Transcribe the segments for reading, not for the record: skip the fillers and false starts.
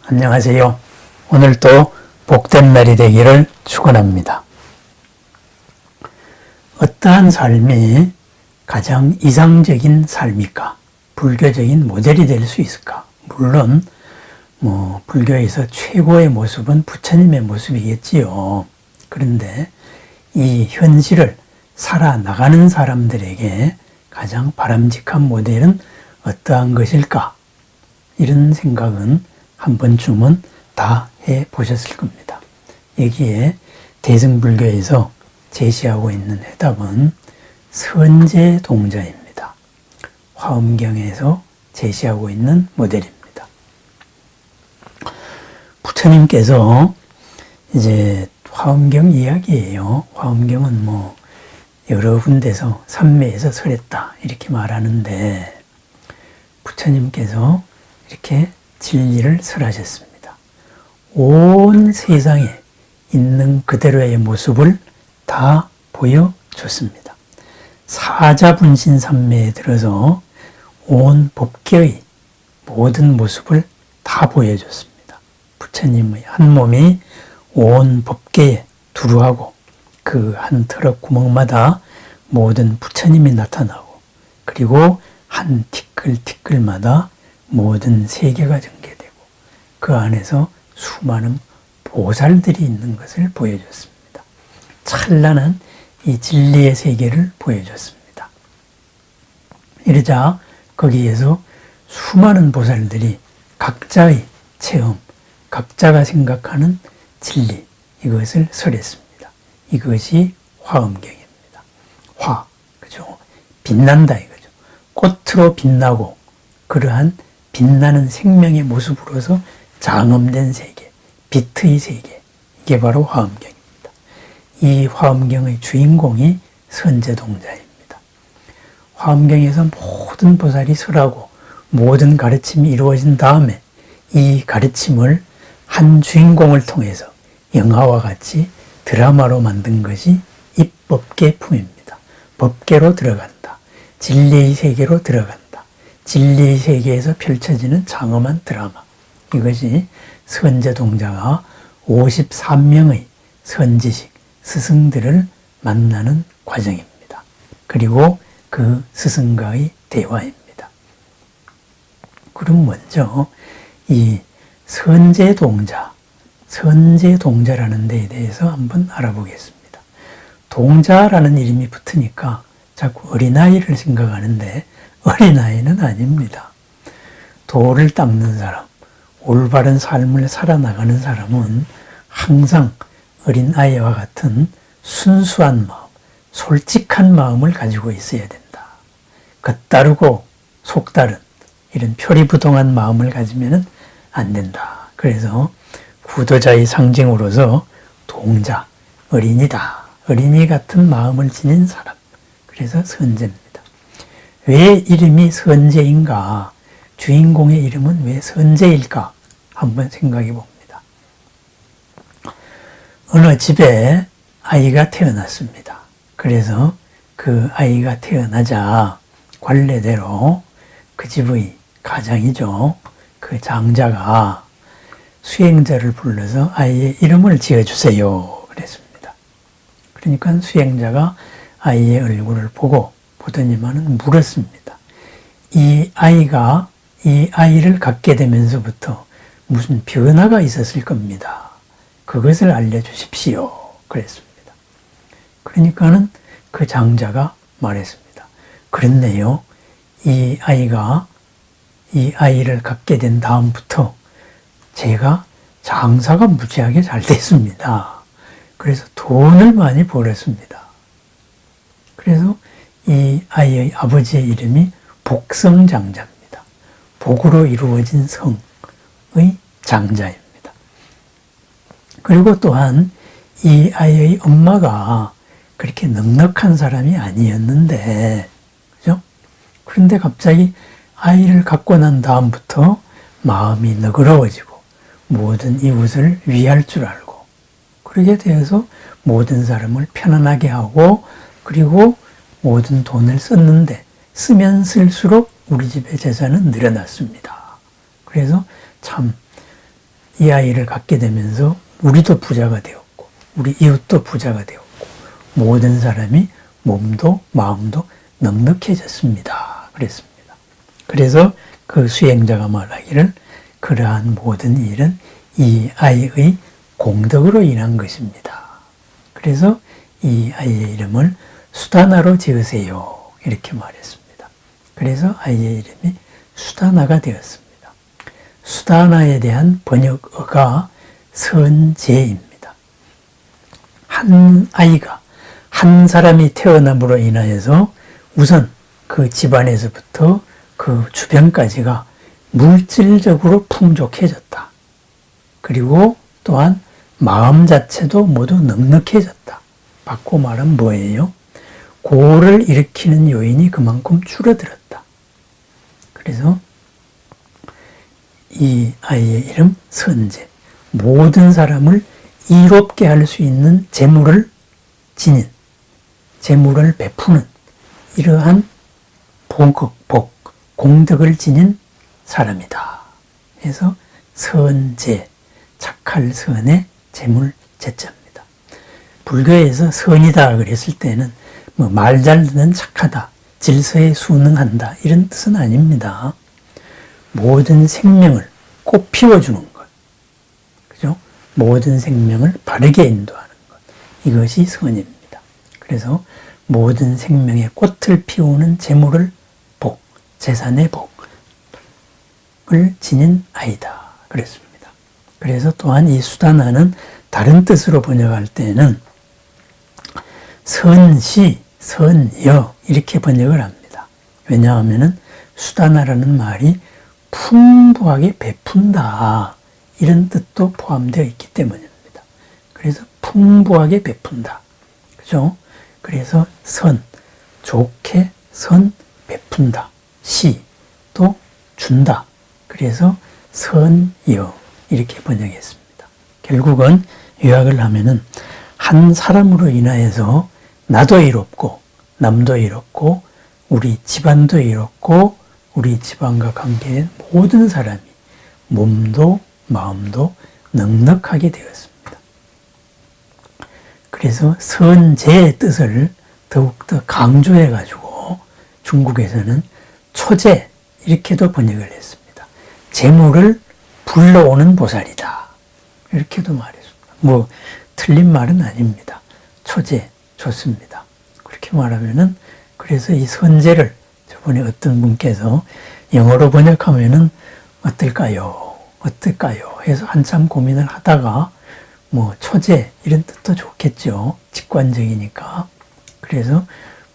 안녕하세요. 오늘도 복된 날이 되기를 축원합니다. 어떠한 삶이 가장 이상적인 삶일까? 불교적인 모델이 될 수 있을까? 물론 불교에서 최고의 모습은 부처님의 모습이겠지요. 그런데 이 현실을 살아나가는 사람들에게 가장 바람직한 모델은 어떠한 것일까? 이런 생각은 한 번쯤은 다 해보셨을 겁니다. 여기에 대승불교에서 제시하고 있는 해답은 선제동자입니다. 화엄경에서 제시하고 있는 모델입니다. 부처님께서 이제 화엄경 이야기예요. 화엄경은 여러 군데서 삼매에서 설했다 이렇게 말하는데 부처님께서 이렇게 진리를 설하셨습니다. 온 세상에 있는 그대로의 모습을 다 보여줬습니다. 사자분신 삼매에 들어서 온 법계의 모든 모습을 다 보여줬습니다. 부처님의 한 몸이 온 법계에 두루하고 그 한 털럭 구멍마다 모든 부처님이 나타나고 그리고 한 티끌티끌마다 모든 세계가 전개되고 그 안에서 수많은 보살들이 있는 것을 보여줬습니다. 찬란한 이 진리의 세계를 보여줬습니다. 이러자 거기에서 수많은 보살들이 각자의 체험, 각자가 생각하는 진리 이것을 설했습니다. 이것이 화엄경입니다. 화, 그죠? 빛난다 이거죠. 꽃으로 빛나고 그러한 빛나는 생명의 모습으로서 장엄된 세계, 빛의 세계, 이게 바로 화엄경입니다. 이 화엄경의 주인공이 선제동자입니다. 화엄경에서 모든 보살이 설하고 모든 가르침이 이루어진 다음에 이 가르침을 한 주인공을 통해서 영화와 같이 드라마로 만든 것이 입법계품입니다. 법계로 들어간다. 진리의 세계로 들어간다. 진리의 세계에서 펼쳐지는 장엄한 드라마. 이것이 선제동자가 53명의 선지식 스승들을 만나는 과정입니다. 그리고 그 스승과의 대화입니다. 그럼 먼저 이 선제동자라는 데에 대해서 한번 알아보겠습니다. 동자라는 이름이 붙으니까 자꾸 어린아이를 생각하는데 어린아이는 아닙니다. 도를 닦는 사람, 올바른 삶을 살아나가는 사람은 항상 어린아이와 같은 순수한 마음, 솔직한 마음을 가지고 있어야 된다. 겉다르고 속다른 이런 표리부동한 마음을 가지면 안 된다. 그래서 구도자의 상징으로서 동자, 어린이다. 어린이 같은 마음을 지닌 사람. 그래서 선제입니다. 왜 이름이 선제인가? 주인공의 이름은 왜 선제일까? 한번 생각해 봅니다. 어느 집에 아이가 태어났습니다. 그래서 그 아이가 태어나자 관례대로 그 집의 가장이죠. 그 장자가 수행자를 불러서 아이의 이름을 지어주세요. 그랬습니다. 그러니까 수행자가 아이의 얼굴을 보더니만은 물었습니다. 이 아이를 갖게 되면서부터 무슨 변화가 있었을 겁니다. 그것을 알려주십시오. 그랬습니다. 그러니까는 그 장자가 말했습니다. 그렇네요. 이 아이를 갖게 된 다음부터 제가 장사가 무지하게 잘 됐습니다. 그래서 돈을 많이 벌었습니다. 그래서 이 아이의 아버지의 이름이 복성장자입니다. 복으로 이루어진 성의 장자입니다. 그리고 또한 이 아이의 엄마가 그렇게 넉넉한 사람이 아니었는데, 그죠? 그런데 갑자기 아이를 갖고 난 다음부터 마음이 너그러워지고 모든 이웃을 위할 줄 알고 그러게 되어서 모든 사람을 편안하게 하고 그리고 모든 돈을 썼는데 쓰면 쓸수록 우리 집의 재산은 늘어났습니다. 그래서 참 이 아이를 갖게 되면서 우리도 부자가 되었고 우리 이웃도 부자가 되었고 모든 사람이 몸도 마음도 넉넉해졌습니다. 그랬습니다. 그래서 그 수행자가 말하기를 그러한 모든 일은 이 아이의 공덕으로 인한 것입니다. 그래서 이 아이의 이름을 수다나로 지으세요. 이렇게 말했습니다. 그래서 아이의 이름이 수다나가 되었습니다. 수다나에 대한 번역어가 선제입니다. 한 아이가 한 사람이 태어남으로 인하여서 우선 그 집안에서부터 그 주변까지가 물질적으로 풍족해졌다. 그리고 또한 마음 자체도 모두 넉넉해졌다. 바꿔 말하면 뭐예요? 고를 일으키는 요인이 그만큼 줄어들었다. 그래서 이 아이의 이름 선제, 모든 사람을 이롭게 할 수 있는 재물을 지닌, 재물을 베푸는 이러한 공덕을 지닌 사람이다. 그래서 선제, 착할 선의 재물 제자입니다. 불교에서 선이다 그랬을 때는 뭐 말 잘 듣는 착하다, 질서에 순응한다 이런 뜻은 아닙니다. 모든 생명을 꽃 피워주는 것, 그죠? 모든 생명을 바르게 인도하는 것, 이것이 선입니다. 그래서 모든 생명의 꽃을 피우는 재물을 복, 재산의 복을 지닌 아이다. 그랬습니다. 그래서 또한 이 수다나는 다른 뜻으로 번역할 때는 선시, 선여 이렇게 번역을 합니다. 왜냐하면 수다나라는 말이 풍부하게 베푼다 이런 뜻도 포함되어 있기 때문입니다. 그래서 풍부하게 베푼다. 그죠? 그래서 선, 좋게 선 베푼다. 시, 또 준다. 그래서 선여 이렇게 번역했습니다. 결국은 요약을 하면은 한 사람으로 인하여서 나도 이롭고 남도 이롭고 우리 집안도 이롭고 우리 집안과 관계된 모든 사람이 몸도 마음도 넉넉하게 되었습니다. 그래서 선제의 뜻을 더욱더 강조해가지고 중국에서는 초제 이렇게도 번역을 했습니다. 재물을 불러오는 보살이다. 이렇게도 말했습니다. 뭐 틀린 말은 아닙니다. 초제 좋습니다. 그렇게 말하면은 그래서 이 선제를 저번에 어떤 분께서 영어로 번역하면은 어떨까요? 해서 한참 고민을 하다가 뭐 초제 이런 뜻도 좋겠죠. 직관적이니까. 그래서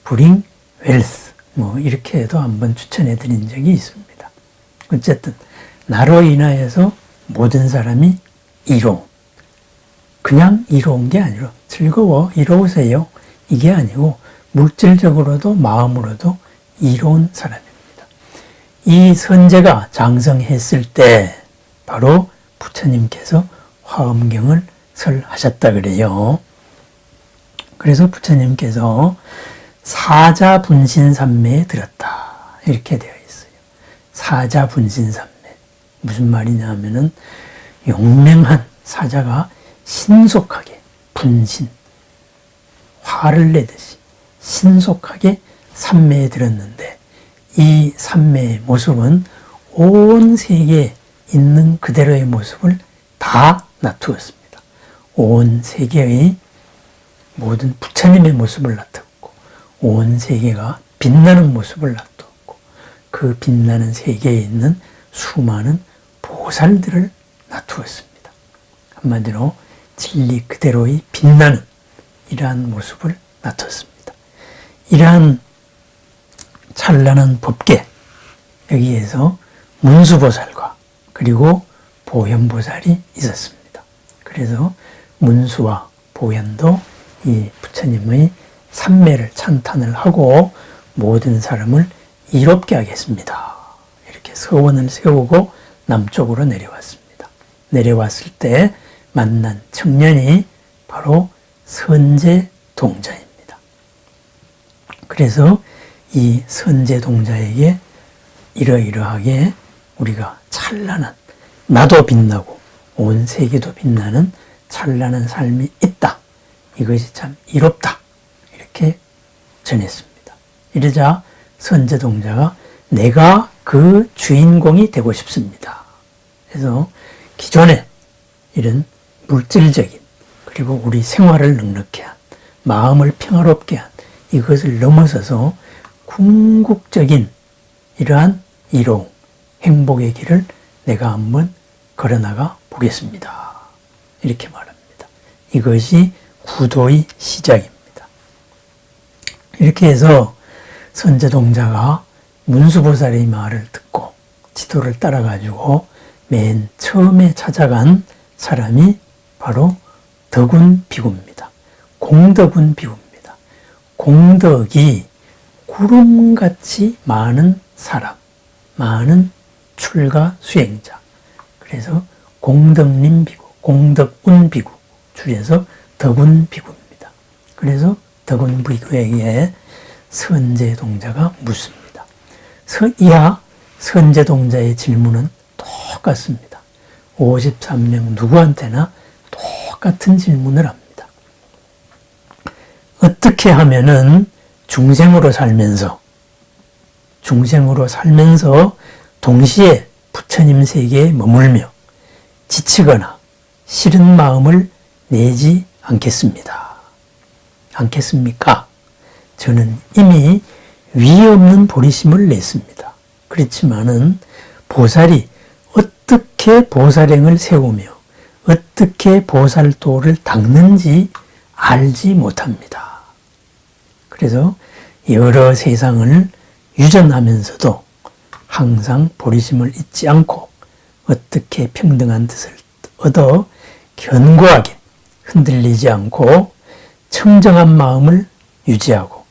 bring wealth 뭐 이렇게 해도 한번 추천해 드린 적이 있습니다. 어쨌든 나로 인하여서 모든 사람이 이로움. 그냥 이로운 게 아니라 즐거워 이로우세요. 이게 아니고 물질적으로도 마음으로도 이로운 사람입니다. 이 선제가 장성했을 때 바로 부처님께서 화엄경을 설하셨다 그래요. 그래서 부처님께서 사자분신삼매에 들었다 이렇게 되어 있어요. 사자분신삼매 무슨 말이냐 하면은 용맹한 사자가 신속하게 분신 화를 내듯이 신속하게 삼매에 들었는데 이 삼매의 모습은 온 세계에 있는 그대로의 모습을 다 나투었습니다. 온 세계의 모든 부처님의 모습을 나타냈고 온 세계가 빛나는 모습을 나타냈고 그 빛나는 세계에 있는 수많은 보살들을 나투었습니다. 한마디로 진리 그대로의 빛나는 이러한 모습을 나타냈습니다. 이러한 찬란한 법계 여기에서 문수보살과 그리고 보현보살이 있었습니다. 그래서 문수와 보현도 이 부처님의 삼매를 찬탄을 하고 모든 사람을 이롭게 하겠습니다. 이렇게 서원을 세우고 남쪽으로 내려왔습니다. 내려왔을 때 만난 청년이 바로 선제동자입니다. 그래서 이 선제동자에게 이러이러하게 우리가 찬란한 나도 빛나고 온 세계도 빛나는 찬란한 삶이 있다. 이것이 참 이롭다. 이렇게 전했습니다. 이러자 선제동자가 내가 그 주인공이 되고 싶습니다. 그래서 기존에 이런 물질적인 그리고 우리 생활을 넉넉히 한 마음을 평화롭게 한 이것을 넘어서서 궁극적인 이러한 이로움, 행복의 길을 내가 한번 걸어나가 보겠습니다. 이렇게 말합니다. 이것이 구도의 시작입니다. 이렇게 해서 선제동자가 문수보살의 말을 듣고 지도를 따라가지고 맨 처음에 찾아간 사람이 바로 덕운 비구입니다. 공덕운 비구입니다. 공덕이 구름같이 많은 사람, 많은 출가 수행자. 그래서 공덕림 비구, 공덕운 비구, 줄여서 덕운 비구입니다. 그래서 덕운 비구에게 선제동자가 묻습니다. 이하 선제동자의 질문은 똑같습니다. 53명 누구한테나 똑같은 질문을 합니다. 어떻게 하면은 중생으로 살면서 동시에 부처님 세계에 머물며 지치거나 싫은 마음을 내지 않겠습니까? 저는 이미 위 없는 보리심을 냈습니다. 그렇지만은 보살이 어떻게 보살행을 세우며 어떻게 보살도를 닦는지 알지 못합니다. 그래서 여러 세상을 유전하면서도 항상 보리심을 잊지 않고 어떻게 평등한 뜻을 얻어 견고하게 흔들리지 않고 청정한 마음을 유지하고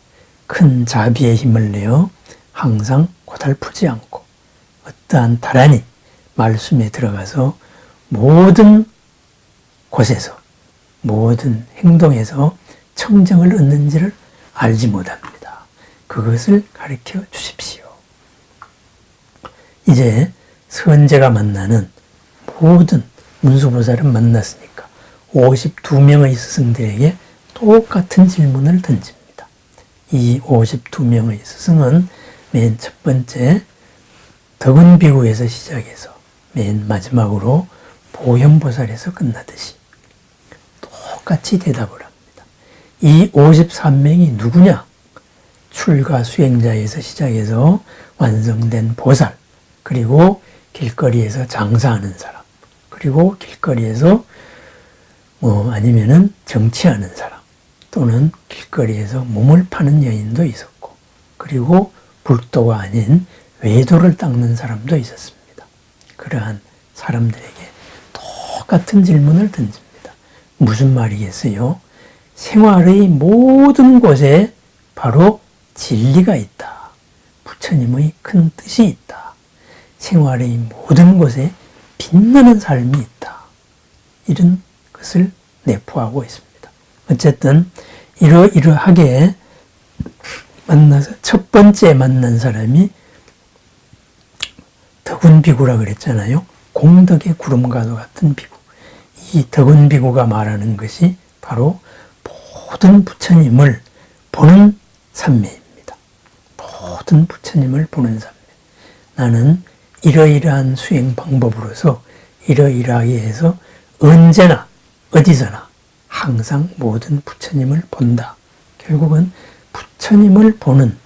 큰 자비의 힘을 내어 항상 고달프지 않고 어떠한 다란히 말씀에 들어가서 모든 곳에서 모든 행동에서 청정을 얻는지를 알지 못합니다. 그것을 가르쳐 주십시오. 이제 선제가 만나는 모든 문수보살은 만났으니까 52명의 스승들에게 똑같은 질문을 던집니다. 이 52명의 스승은 맨 첫 번째 덕운비구에서 시작해서 맨 마지막으로 보현보살에서 끝나듯이 똑같이 대답을 합니다. 이 53명이 누구냐? 출가 수행자에서 시작해서 완성된 보살, 그리고 길거리에서 장사하는 사람, 그리고 길거리에서 아니면은 정치하는 사람, 또는 길거리에서 몸을 파는 여인도 있었고, 그리고 불도가 아닌 외도를 닦는 사람도 있었습니다. 그러한 사람들에게 똑같은 질문을 던집니다. 무슨 말이겠어요? 생활의 모든 곳에 바로 진리가 있다. 부처님의 큰 뜻이 있다. 생활의 모든 곳에 빛나는 삶이 있다. 이런 것을 내포하고 있습니다. 어쨌든 이러하게 만나서 첫 번째 만난 사람이 덕운비구라 그랬잖아요. 공덕의 구름과도 같은 비구. 이 덕운비구가 말하는 것이 바로 모든 부처님을 보는 삼매입니다. 모든 부처님을 보는 삼매. 나는 이러이러한 수행 방법으로서 이러이러하게 해서 언제나 어디서나 항상 모든 부처님을 본다. 결국은 부처님을 보는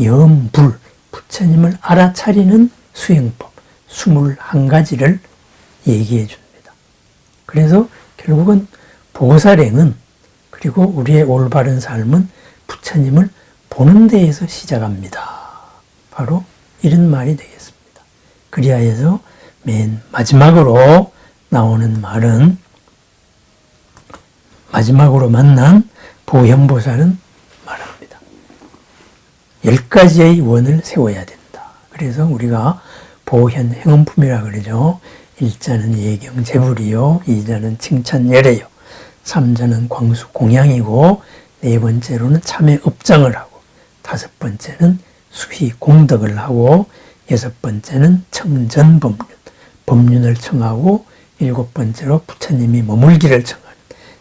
염불, 부처님을 알아차리는 수행법 21가지를 얘기해 줍니다. 그래서 결국은 보살행은 그리고 우리의 올바른 삶은 부처님을 보는 데에서 시작합니다. 바로 이런 말이 되겠습니다. 그리하여서 맨 마지막으로 나오는 말은 마지막으로 만난 보현보살은 말합니다. 10가지의 원을 세워야 된다. 그래서 우리가 보현 행원품이라 그러죠. 1자는 예경 제불이요, 2자는 칭찬 예례요, 3자는 광수 공양이고, 4번째로는 참회 업장을 하고, 5번째는 수희 공덕을 하고, 6번째는 청전 법륜, 법륜을 청하고 7번째로 부처님이 머물기를 청하는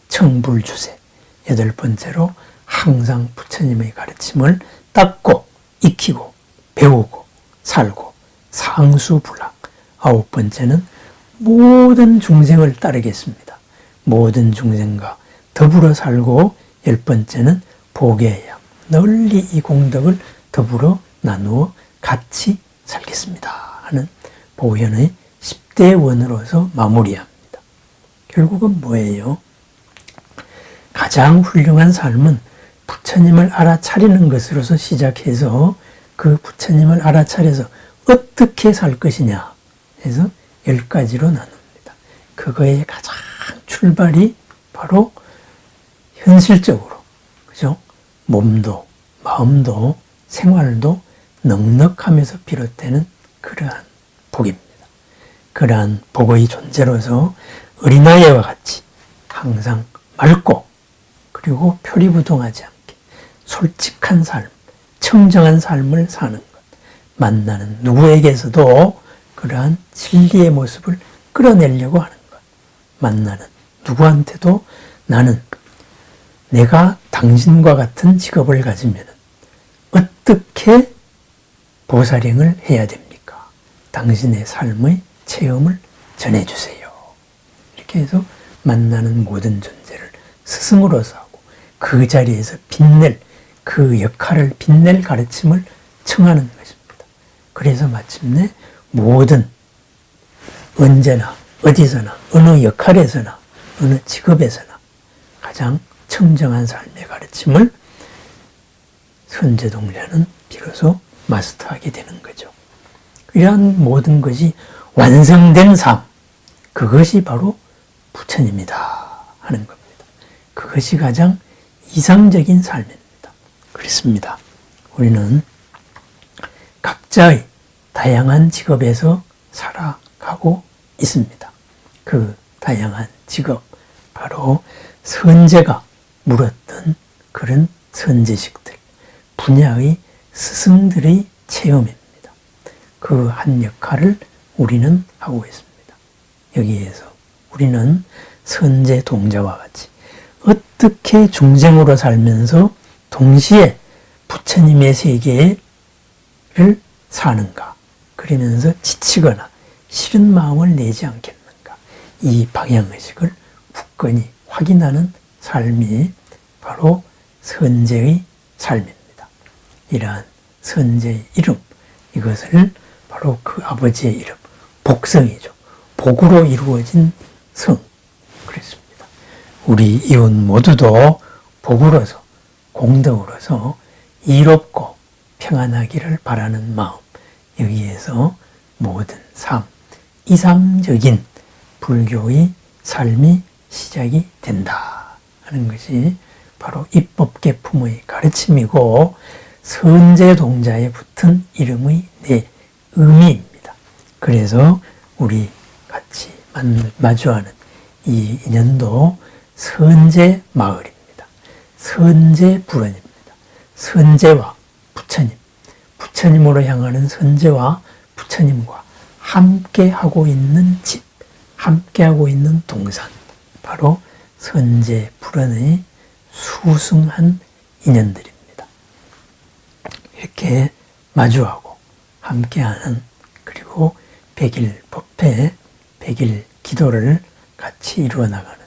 청불주세, 8번째로 항상 부처님의 가르침을 닦고 익히고 배우고 살고 상수불락, 9번째는 모든 중생을 따르겠습니다. 모든 중생과 더불어 살고 10번째는 보게야 널리 이 공덕을 더불어 나누어 같이 살겠습니다 하는 보현의 10대 원으로서 마무리합니다. 결국은 뭐예요? 가장 훌륭한 삶은 부처님을 알아차리는 것으로서 시작해서 그 부처님을 알아차려서 어떻게 살 것이냐 해서 10가지로 나눕니다. 그거의 가장 출발이 바로 현실적으로, 그죠? 몸도, 마음도, 생활도 넉넉하면서 비롯되는 그러한 복입니다. 그러한 복의 존재로서 어린아이와 같이 항상 맑고 그리고 표리부동하지 않게 솔직한 삶, 청정한 삶을 사는 것, 만나는 누구에게서도 그러한 진리의 모습을 끌어내려고 하는 것, 만나는 누구한테도 나는 내가 당신과 같은 직업을 가지면 어떻게 보살행을 해야 됩니까? 당신의 삶의 체험을 전해주세요. 이렇게 해서 만나는 모든 존재를 스승으로서 하고 그 자리에서 빛낼, 그 역할을 빛낼 가르침을 청하는 것입니다. 그래서 마침내 모든 언제나 어디서나 어느 역할에서나 어느 직업에서나 가장 청정한 삶의 가르침을 선제동자는 비로소 마스터하게 되는 거죠. 이러한 모든 것이 완성된 삶, 그것이 바로 부처님이다 하는 겁니다. 그것이 가장 이상적인 삶입니다. 그렇습니다. 우리는 각자의 다양한 직업에서 살아가고 있습니다. 그 다양한 직업, 바로 선제가 물었던 그런 선제식들, 분야의 스승들의 체험입니다. 그 한 역할을 우리는 하고 있습니다. 여기에서 우리는 선제 동자와 같이 어떻게 중생으로 살면서 동시에 부처님의 세계를 사는가, 그러면서 지치거나 싫은 마음을 내지 않겠는가, 이 방향의식을 굳건히 확인하는 삶이 바로 선제의 삶입니다. 이러한 선제의 이름, 이것을 바로 그 아버지의 이름, 복성이죠. 복으로 이루어진 성, 그랬습니다. 우리 이웃 모두도 복으로서, 공덕으로서 이롭고 평안하기를 바라는 마음, 여기에서 모든 삶, 이상적인 불교의 삶이 시작이 된다 하는 것이 바로 입법계품의 가르침이고 선제동자에 붙은 이름의 내 의미입니다. 그래서 우리 같이 마주하는 이 인연도 선제마을입니다. 선제불원입니다. 선제와 부처님, 부처님으로 향하는 선제와 부처님과 함께하고 있는 집, 함께하고 있는 동산, 바로 선제불원의 수승한 인연들입니다. 이렇게 마주하고 함께하는, 그리고 100일 법회, 100일 기도를 같이 이루어 나가는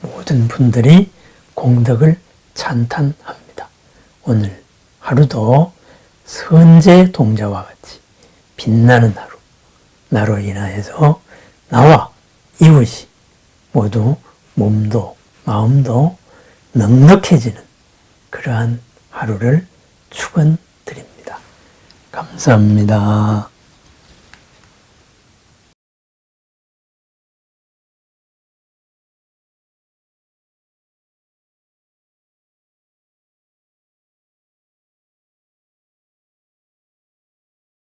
모든 분들이 공덕을 찬탄합니다. 오늘 하루도 선제 동자와 같이 빛나는 하루, 나로 인하여서 나와 이웃이 모두 몸도 마음도 넉넉해지는 그러한 하루를 축원드립니다. 감사합니다.